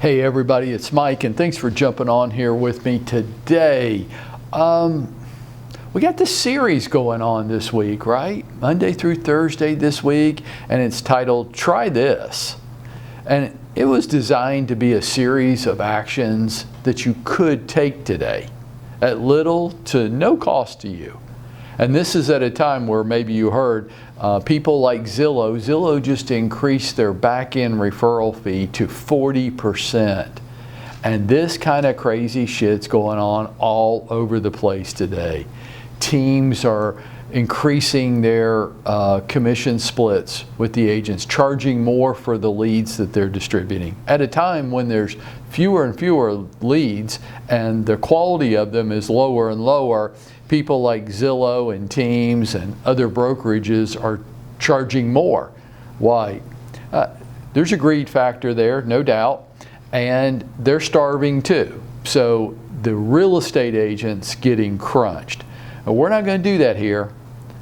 Hey everybody, it's Mike, and thanks for jumping on here with me today. We got this series going on this week, right? Monday through Thursday this week, and it's titled Try This. And it was designed to be a series of actions that you could take today at little to no cost to you. And this is at a time where maybe you heard people like Zillow just increased their back-end referral fee to 40%. And this kind of crazy shit's going on all over the place today. Teams are increasing their commission splits with the agents, charging more for the leads that they're distributing. At a time when there's fewer and fewer leads and the quality of them is lower and lower, people like Zillow and Teams and other brokerages are charging more. Why? There's a greed factor there, no doubt, and they're starving too. So the real estate agent's getting crunched. Now, we're not going to do that here.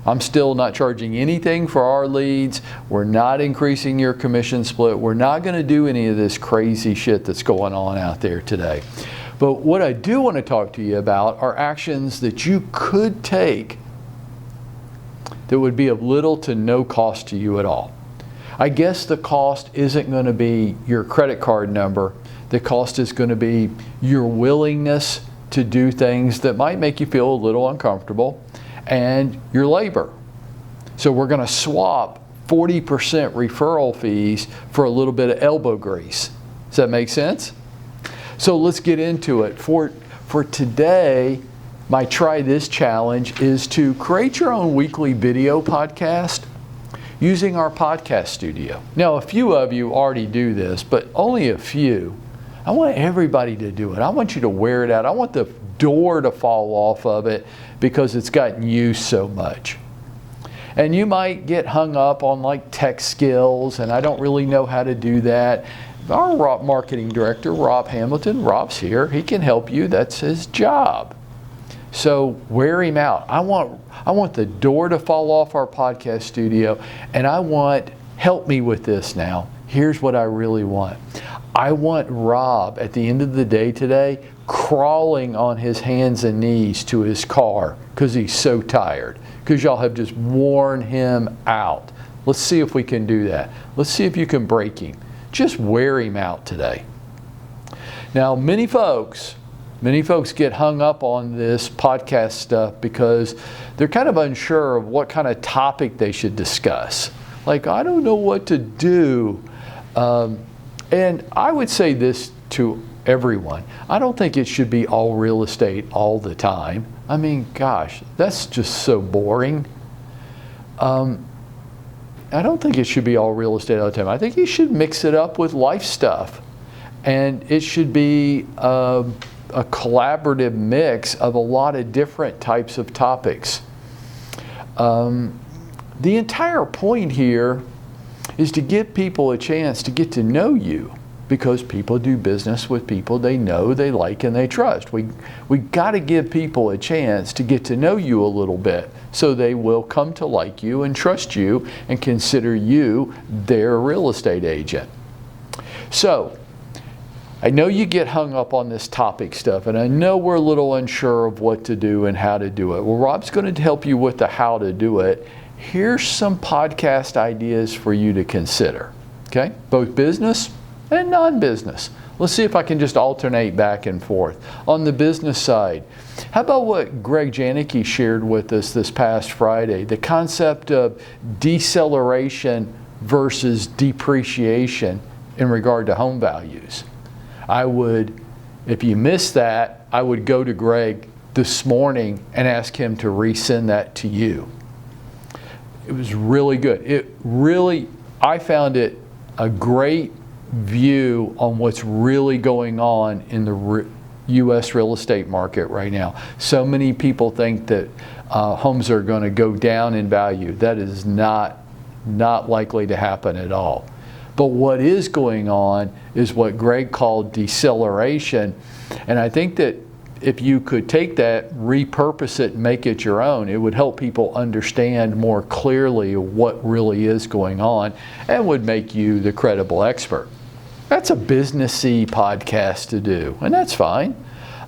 I'm still not charging anything for our leads. We're not increasing your commission split. We're not going to do any of this crazy shit that's going on out there today. But what I do want to talk to you about are actions that you could take that would be of little to no cost to you at all. I guess the cost isn't going to be your credit card number. The cost is going to be your willingness to do things that might make you feel a little uncomfortable, and your labor. So we're going to swap 40% referral fees for a little bit of elbow grease. Does that make sense? So let's get into it. For today, my Try This challenge is to create your own weekly video podcast using our podcast studio. Now, a few of you already do this, but only a few. I want everybody to do it. I want you to wear it out. I want the door to fall off of it because it's gotten used so much. And you might get hung up on like tech skills, and I don't really know how to do that. Our marketing director, Rob Hamilton, Rob's here. He can help you. That's his job. So wear him out. I want the door to fall off our podcast studio, and help me with this now. Here's what I really want. I want Rob at the end of the day today crawling on his hands and knees to his car because he's so tired, because y'all have just worn him out. Let's see if we can do that. Let's see if you can break him. Just wear him out today. Now, many folks get hung up on this podcast stuff because they're kind of unsure of what kind of topic they should discuss. Like, I don't know what to do. And I would say this to everyone. I don't think it should be all real estate all the time. I mean, gosh, that's just so boring. I don't think it should be all real estate all the time. I think you should mix it up with life stuff. And it should be a collaborative mix of a lot of different types of topics. The entire point here is to give people a chance to get to know you, because people do business with people they know, they like, and they trust. We got to give people a chance to get to know you a little bit so they will come to like you and trust you and consider you their real estate agent. So, I know you get hung up on this topic stuff, and I know we're a little unsure of what to do and how to do it. Well, Rob's going to help you with the how to do it. Here's some podcast ideas for you to consider, okay? Both business and non-business. Let's see if I can just alternate back and forth. On the business side, how about what Greg Janicki shared with us this past Friday, the concept of deceleration versus depreciation in regard to home values. If you missed that, I would go to Greg this morning and ask him to resend that to you. It was really good. I found it a great view on what's really going on in the U.S. real estate market right now. So many people think that homes are going to go down in value. That is not likely to happen at all. But what is going on is what Greg called deceleration. And I think that if you could take that, repurpose it, and make it your own, it would help people understand more clearly what really is going on and would make you the credible expert. That's a businessy podcast to do, and that's fine.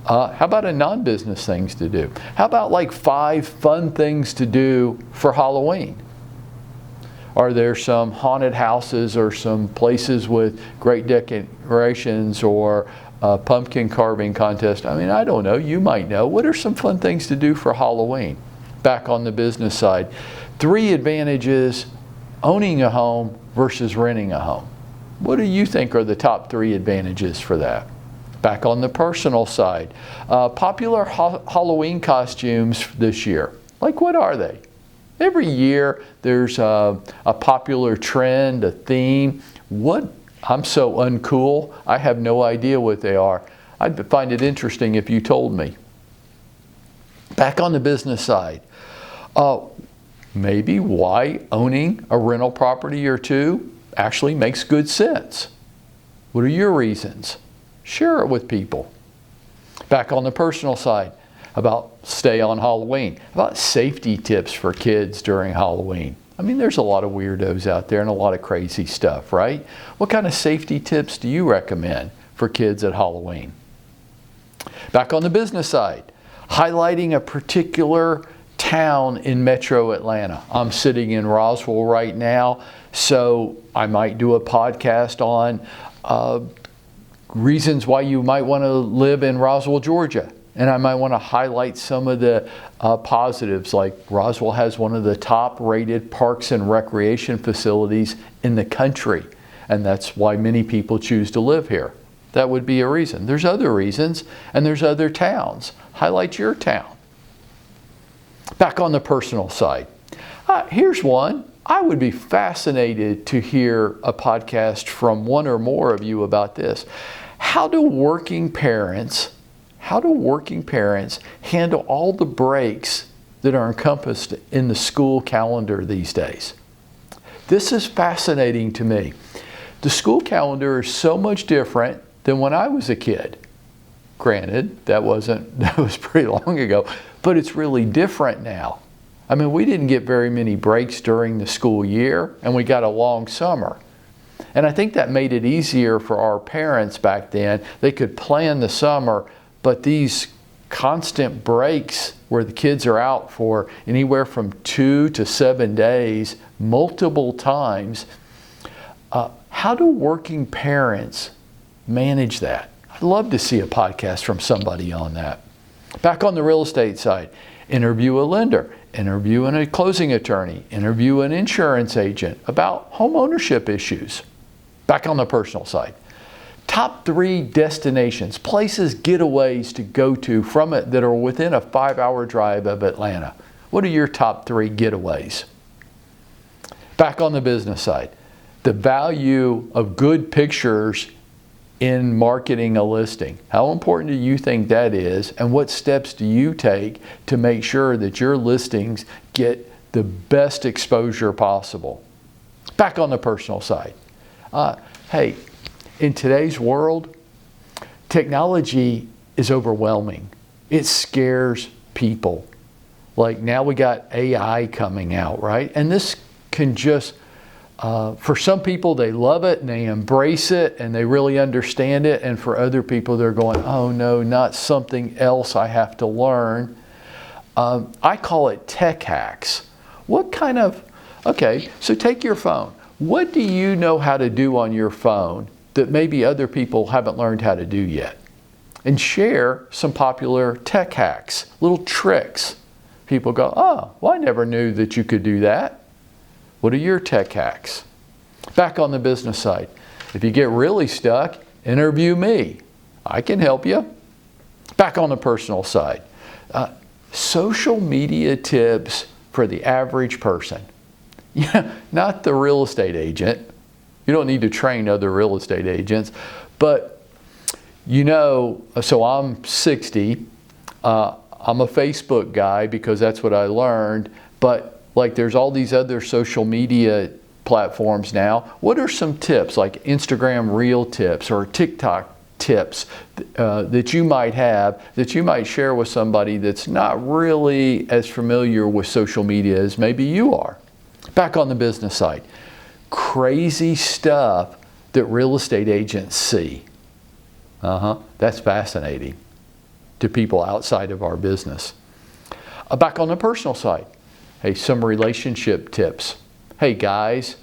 How about a non-business things to do? How about like 5 fun things to do for Halloween? Are there some haunted houses or some places with great decorations or a pumpkin carving contest? I mean, I don't know. You might know. What are some fun things to do for Halloween? Back on the business side. 3 advantages owning a home versus renting a home. What do you think are the top 3 advantages for that? Back on the personal side. Popular Halloween costumes this year. Like, what are they? Every year there's a popular trend, a theme. What? I'm so uncool, I have no idea what they are. I'd find it interesting if you told me. Back on the business side. Maybe why owning a rental property or 2 actually makes good sense. What are your reasons? Share it with people. Back on the personal side, about stay on Halloween, about safety tips for kids during Halloween. I mean, there's a lot of weirdos out there and a lot of crazy stuff, right? What kind of safety tips do you recommend for kids at Halloween? Back on the business side, highlighting a particular town in Metro Atlanta. I'm sitting in Roswell right now, so I might do a podcast on reasons why you might want to live in Roswell, Georgia. And I might want to highlight some of the positives, like Roswell has one of the top rated parks and recreation facilities in the country. And that's why many people choose to live here. That would be a reason. There's other reasons, and there's other towns. Highlight your town. Back on the personal side. Here's one. I would be fascinated to hear a podcast from one or more of you about this. How do working parents handle all the breaks that are encompassed in the school calendar these days? This is fascinating to me. The school calendar is so much different than when I was a kid. Granted, that was pretty long ago, but it's really different now. I mean, we didn't get very many breaks during the school year, and we got a long summer. And I think that made it easier for our parents back then. They could plan the summer, but these constant breaks where the kids are out for anywhere from 2 to 7 days, multiple times, how do working parents manage that? I'd love to see a podcast from somebody on that. Back on the real estate side, interview a lender, interview a closing attorney, interview an insurance agent about home ownership issues. Back on the personal side, top 3 destinations, places, getaways to go to from it that are within a 5-hour drive of Atlanta. What are your top 3 getaways? Back on the business side, the value of good pictures in marketing a listing. How important do you think that is, and what steps do you take to make sure that your listings get the best exposure possible? Back on the personal side. Hey, in today's world, technology is overwhelming. It scares people. Like now we got AI coming out, right? And this can just, for some people, they love it and they embrace it and they really understand it. And for other people, they're going, oh no, not something else I have to learn. I call it tech hacks. What kind of, okay, so take your phone. What do you know how to do on your phone that maybe other people haven't learned how to do yet? And share some popular tech hacks, little tricks. People go, oh, well, I never knew that you could do that. What are your tech hacks? Back on the business side, if you get really stuck, interview me. I can help you. Back on the personal side, social media tips for the average person. Yeah, not the real estate agent. You don't need to train other real estate agents. But, you know, so I'm 60. I'm a Facebook guy because that's what I learned. But like there's all these other social media platforms now. What are some tips, like Instagram Reel tips or TikTok tips that you might have, that you might share with somebody that's not really as familiar with social media as maybe you are? Back on the business side, crazy stuff that real estate agents see. That's fascinating to people outside of our business. Back on the personal side, hey, some relationship tips. Hey guys,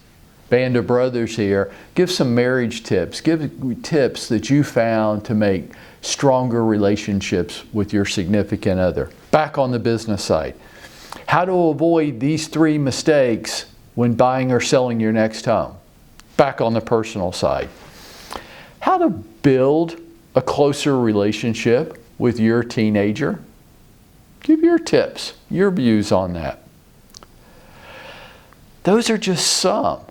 band of brothers here, give some marriage tips. Give tips that you found to make stronger relationships with your significant other. Back on the business side, how to avoid these 3 mistakes when buying or selling your next home. Back on the personal side, how to build a closer relationship with your teenager. Give your tips, your views on that. Those are just some.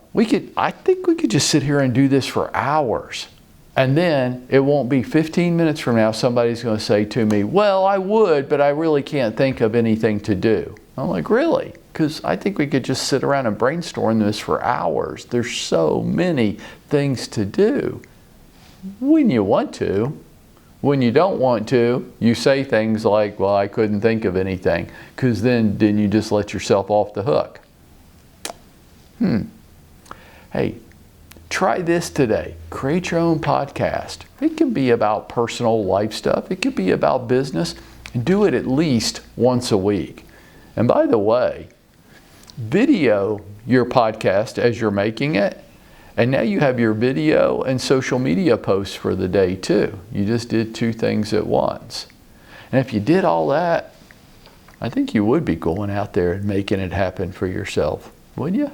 I think we could just sit here and do this for hours. And then it won't be 15 minutes from now somebody's going to say to me, well, I would, but I really can't think of anything to do. I'm like, really? Because I think we could just sit around and brainstorm this for hours. There's so many things to do. When you want to. When you don't want to, you say things like, well, I couldn't think of anything. Because then you just let yourself off the hook. Hey, try this today. Create your own podcast. It can be about personal life stuff. It could be about business. And do it at least once a week. And by the way, video your podcast as you're making it. And now you have your video and social media posts for the day too. You just did 2 things at once. And if you did all that, I think you would be going out there and making it happen for yourself, wouldn't you?